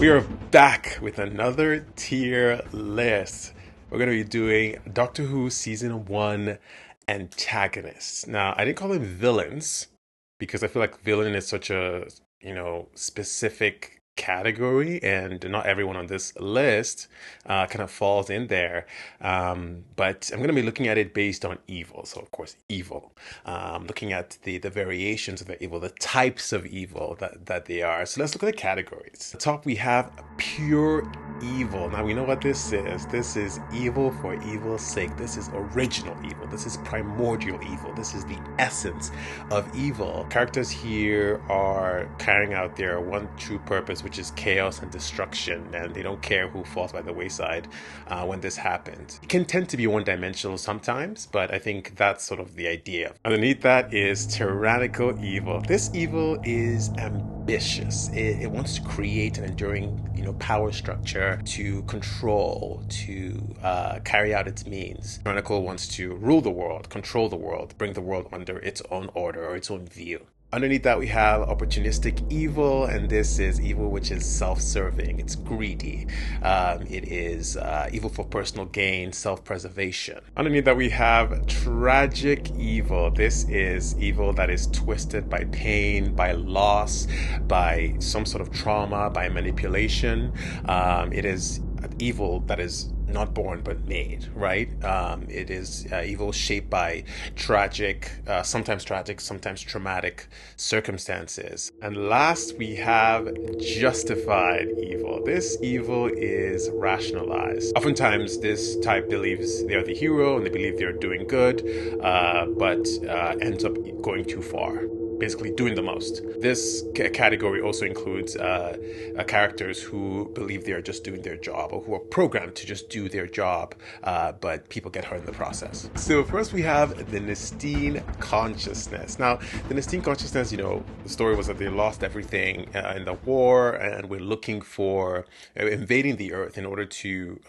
We are back with another tier list. We're going to be doing Doctor Who Season 1 Antagonists. Now, I didn't call them villains because I feel like villain is such a, specific category, and not everyone on this list kind of falls in there. But I'm going to be looking at it based on evil. So, of course, evil. Looking at the variations of the evil, the types of evil that they are. So let's look at the categories. At the top, we have pure evil. Now we know what this is. This is evil for evil's sake. This is original evil. This is primordial evil. This is the essence of evil. Characters here are carrying out their one true purpose, which is chaos and destruction, and they don't care who falls by the wayside when this happens. It can tend to be one-dimensional sometimes, but I think that's sort of the idea. Underneath that is tyrannical evil. This evil is ambitious. It wants to create an enduring, power structure to control, to carry out its means. Tyrannical wants to rule the world, control the world, bring the world under its own order or its own view. Underneath that, we have opportunistic evil, and this is evil which is self-serving. It's greedy. It is evil for personal gain, self-preservation. Underneath that, we have tragic evil. This is evil that is twisted by pain, by loss, by some sort of trauma, by manipulation. It is evil that is not born but made, right? It is evil shaped by sometimes tragic, sometimes traumatic circumstances. And last, we have justified evil. This evil is rationalized. Oftentimes, this type believes they are the hero and they believe they're doing good, but ends up going too far, basically doing the most. This category also includes characters who believe they are just doing their job, or who are programmed to just do their job, but people get hurt in the process. So first we have the Nestine consciousness. Now, the Nestine consciousness, the story was that they lost everything in the war, and we're looking for invading the Earth in order to,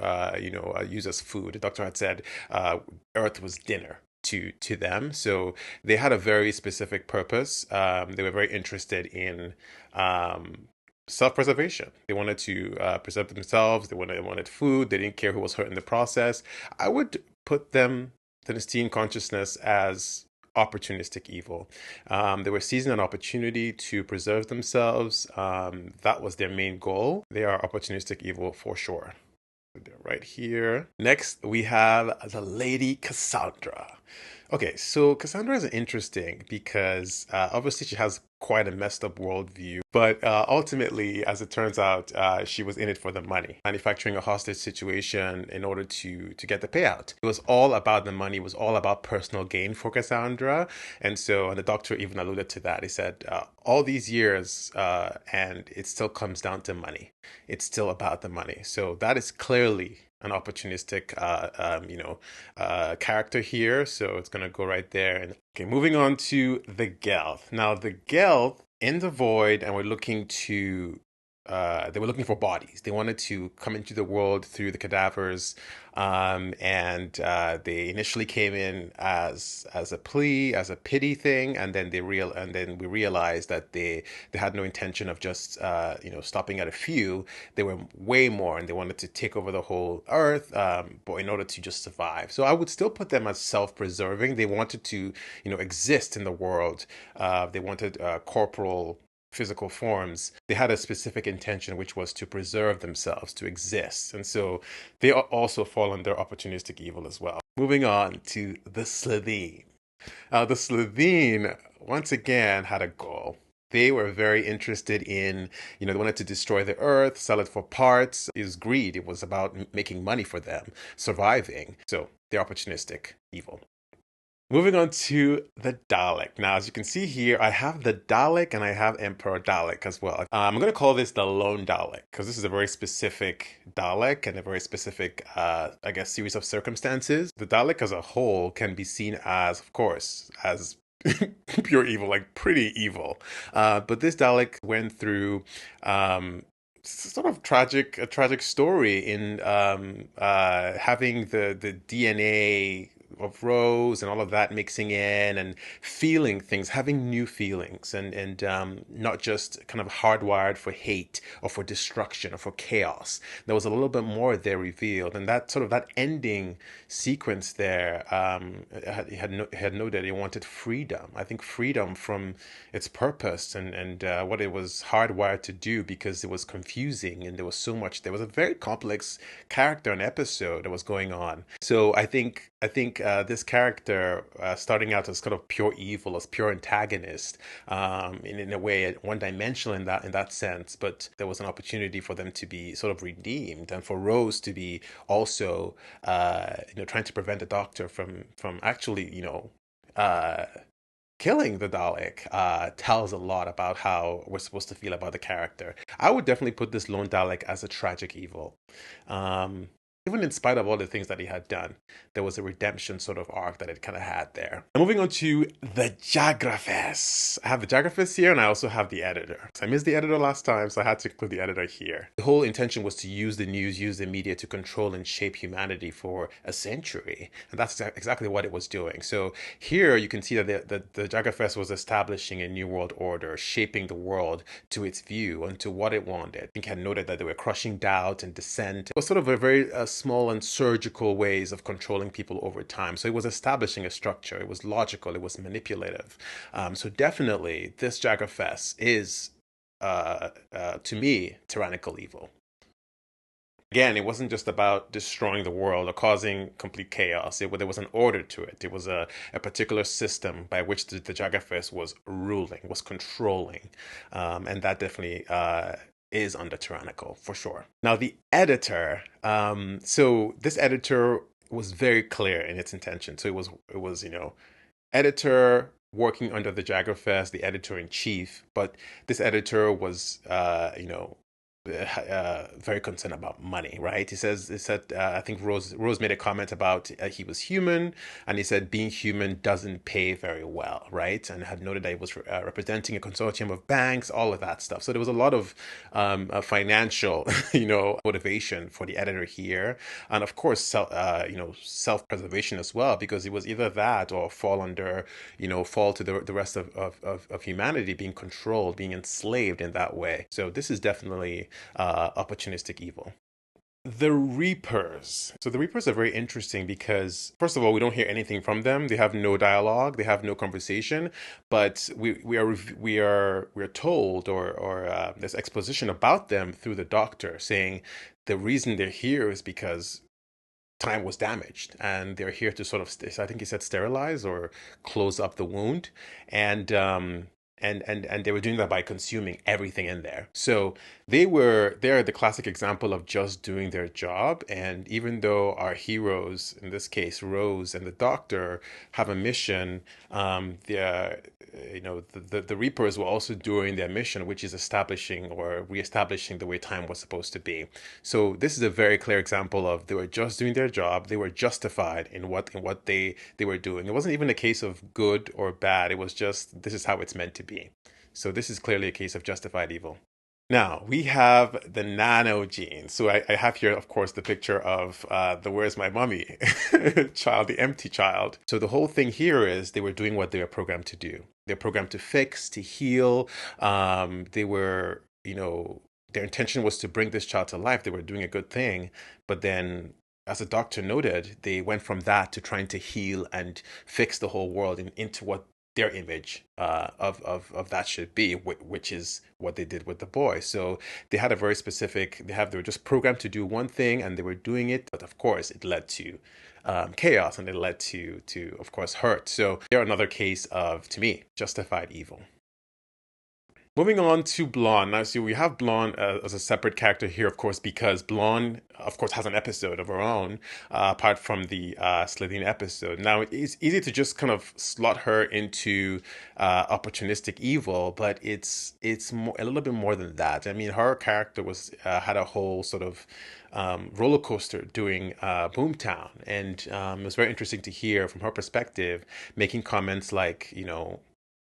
use as food. The doctor had said Earth was dinner to them. So they had a very specific purpose. They were very interested in self-preservation. They wanted to preserve themselves. They wanted food. They didn't care who was hurt in the process. I would put them, the Nestine consciousness, as opportunistic evil. They were seizing an opportunity to preserve themselves. That was their main goal. They are opportunistic evil for sure. They're right here. Next, we have the Lady Cassandra. Okay, so Cassandra is interesting because obviously she has quite a messed up worldview, but ultimately, as it turns out, she was in it for the money, manufacturing a hostage situation in order to get the payout. It was all about the money. It was all about personal gain for Cassandra, and the doctor even alluded to that. He said, all these years, and it still comes down to money. It's still about the money. So that is clearly an opportunistic, character here. So it's going to go right there. And okay, moving on to the Gelth. Now, the Gelth in the void, and we're looking to they were looking for bodies. They wanted to come into the world through the cadavers, and they initially came in as a plea, as a pity thing, and then we realized that they had no intention of just stopping at a few. They were way more, and they wanted to take over the whole earth, but in order to just survive. So I would still put them as self-preserving. They wanted to exist in the world. They wanted corporal physical forms. They had a specific intention, which was to preserve themselves, to exist. And so they also fall under opportunistic evil as well. Moving on to the Slitheen. The Slitheen, once again, had a goal. They were very interested in, they wanted to destroy the earth, sell it for parts. It was greed. It was about making money for them, surviving. So they're opportunistic evil. Moving on to the Dalek. Now, as you can see here, I have the Dalek and I have Emperor Dalek as well. I'm going to call this the Lone Dalek because this is a very specific Dalek and a very specific, series of circumstances. The Dalek as a whole can be seen as, of course, as pure evil, like pretty evil. But this Dalek went through sort of a tragic story in having the DNA of Rose and all of that mixing in and feeling things, having new feelings, and not just kind of hardwired for hate or for destruction or for chaos. There was a little bit more there revealed, and that sort of that ending sequence there had noted he wanted freedom. I think freedom from its purpose and what it was hardwired to do, because it was confusing and there was so much. There was a very complex character and episode that was going on. So I think this character, starting out as kind of pure evil, as pure antagonist, in a way one dimensional in that sense, but there was an opportunity for them to be sort of redeemed, and for Rose to be also trying to prevent the Doctor from actually killing the Dalek, tells a lot about how we're supposed to feel about the character. I would definitely put this lone Dalek as a tragic evil. Um, Even in spite of all the things that he had done, there was a redemption sort of arc that it kind of had there. And moving on to the Jagrafess. I have the Jagrafess here, and I also have the editor. So I missed the editor last time, so I had to include the editor here. The whole intention was to use the news, use the media to control and shape humanity for a century. And that's exactly what it was doing. So here you can see that the Jagrafess was establishing a new world order, shaping the world to its view and to what it wanted. I think I noted that they were crushing doubt and dissent. It was sort of a very small and surgical ways of controlling people over time. So it was establishing a structure. It was logical. It was manipulative. So definitely, this Jagrafess is, to me, tyrannical evil. Again, it wasn't just about destroying the world or causing complete chaos. There was an order to it. It was a particular system by which the Jagrafess was ruling, was controlling. And that definitely is under tyrannical, for sure. Now, the editor. So this editor was very clear in its intention. So it was editor working under the Jagrafess, the editor in chief. But this editor was, very concerned about money, right? He said, I think Rose made a comment about he was human, and he said being human doesn't pay very well, right? And had noted that he was representing a consortium of banks, all of that stuff. So there was a lot of financial, motivation for the editor here, and of course, self-preservation as well, because it was either that or fall to the rest of humanity being controlled, being enslaved in that way. So this is definitely opportunistic evil. The Reapers. So the Reapers are very interesting because, first of all, we don't hear anything from them. They have no dialogue. They have no conversation. But we are told, or there's exposition about them through the Doctor, saying the reason they're here is because time was damaged, and they're here to sort of, I think he said, sterilize or close up the wound, and and they were doing that by consuming everything in there. So they're the classic example of just doing their job. And even though our heroes, in this case Rose and the Doctor, have a mission, the Reapers were also doing their mission, which is establishing or reestablishing the way time was supposed to be. So this is a very clear example of they were just doing their job. They were justified in what they were doing. It wasn't even a case of good or bad. It was just, this is how it's meant to be. So this is clearly a case of justified evil. Now we have the nano genes. So I have here, of course, the picture of the "Where's My Mummy" child, the empty child. So the whole thing here is they were doing what they were programmed to do. They're programmed to fix, to heal. They were, their intention was to bring this child to life. They were doing a good thing, but then, as the Doctor noted, they went from that to trying to heal and fix the whole world into what their image of that should be, which is what they did with the boy. So they had a very specific, they were just programmed to do one thing, and they were doing it, but of course it led to chaos, and it led to of course hurt. So they're another case of, to me, justified evil. Moving on to Blonde. Now, see, we have Blonde as a separate character here, of course, because Blonde, of course, has an episode of her own, apart from the Slitheen episode. Now, it's easy to just kind of slot her into opportunistic evil, but it's a little bit more than that. I mean, her character had a whole sort of roller coaster doing Boomtown, and it was very interesting to hear from her perspective, making comments like,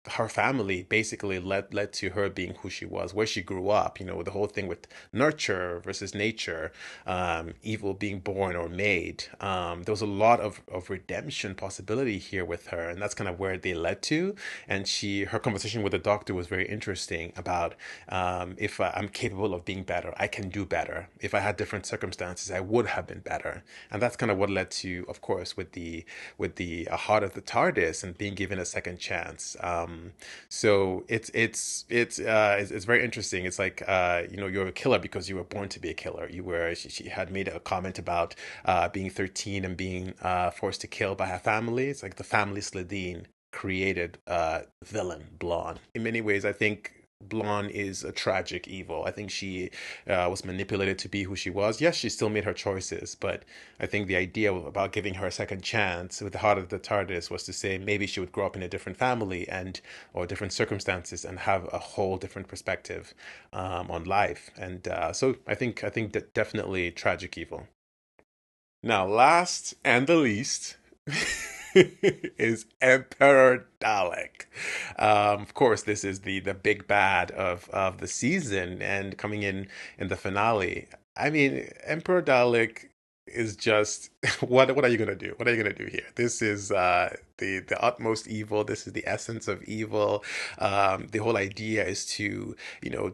her family basically led to her being who she was, where she grew up. You know, the whole thing with nurture versus nature, evil being born or made. There was a lot of redemption possibility here with her, and that's kind of where they led to. And her conversation with the doctor was very interesting about, if I'm capable of being better, I can do better. If I had different circumstances, I would have been better. And that's kind of what led to, of course, with the heart of the TARDIS and being given a second chance. So it's very interesting. It's like, you're a killer because you were born to be a killer. She had made a comment about being 13 and being forced to kill by her family. It's like the family Sladine created villain Blonde. In many ways, I think Blonde is a tragic evil. I think she was manipulated to be who she was. Yes, she still made her choices, but I think the idea about giving her a second chance with the heart of the TARDIS was to say maybe she would grow up in a different family or different circumstances and have a whole different perspective on life. And so I think that definitely tragic evil. Now, last and the least is Emperor Dalek. Of course, this is the big bad of the season, and coming in the finale. I mean, Emperor Dalek is just what are you gonna do? What are you gonna do here? This is the utmost evil. This is the essence of evil. The whole idea is to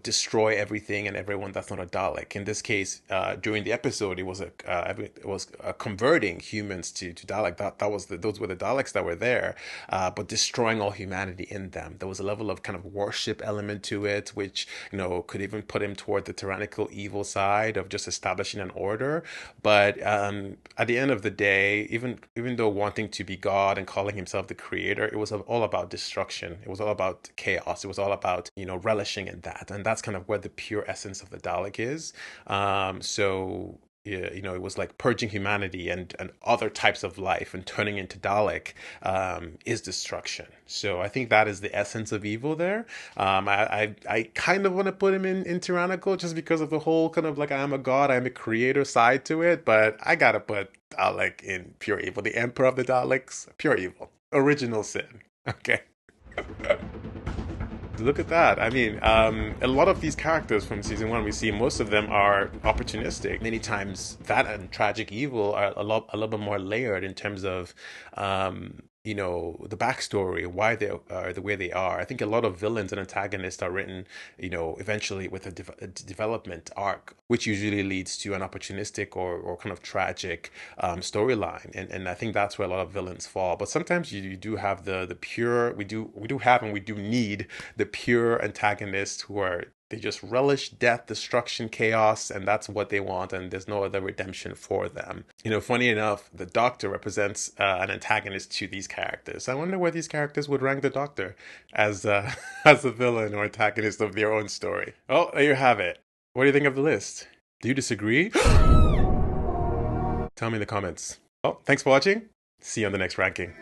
destroy everything and everyone that's not a Dalek. In this case, during the episode, it was converting humans to Dalek. Those were the Daleks that were there, but destroying all humanity in them. There was a level of kind of worship element to it, which could even put him toward the tyrannical evil side of just establishing an order. But at the end of the day, even though wanting to be God and calling himself the creator, it was all about destruction. It was all about chaos. It was all about relishing in that, and that's kind of where the pure essence of the Dalek is. So yeah, it was like purging humanity and other types of life and turning into Dalek is destruction. So I think that is the essence of evil there. I kind of want to put him in tyrannical just because of the whole kind of like I am a god, I am a creator side to it, but I gotta put Dalek in pure evil. The Emperor of the Daleks, pure evil. Original sin. Okay. Look at that. I mean, a lot of these characters from season one, we see most of them are opportunistic. Many times, that and tragic evil are a little bit more layered in terms of, the backstory, why they are the way they are. I think a lot of villains and antagonists are written, eventually with a development arc, which usually leads to an opportunistic or kind of tragic storyline. And I think that's where a lot of villains fall. But sometimes you do have the pure, we do have and we do need the pure antagonists who are they just relish death, destruction, chaos, and that's what they want, and there's no other redemption for them. Funny enough, the Doctor represents an antagonist to these characters. I wonder where these characters would rank the Doctor as as a villain or antagonist of their own story. Oh, there you have it. What do you think of the list? Do you disagree? Tell me in the comments. Oh, thanks for watching. See you on the next ranking.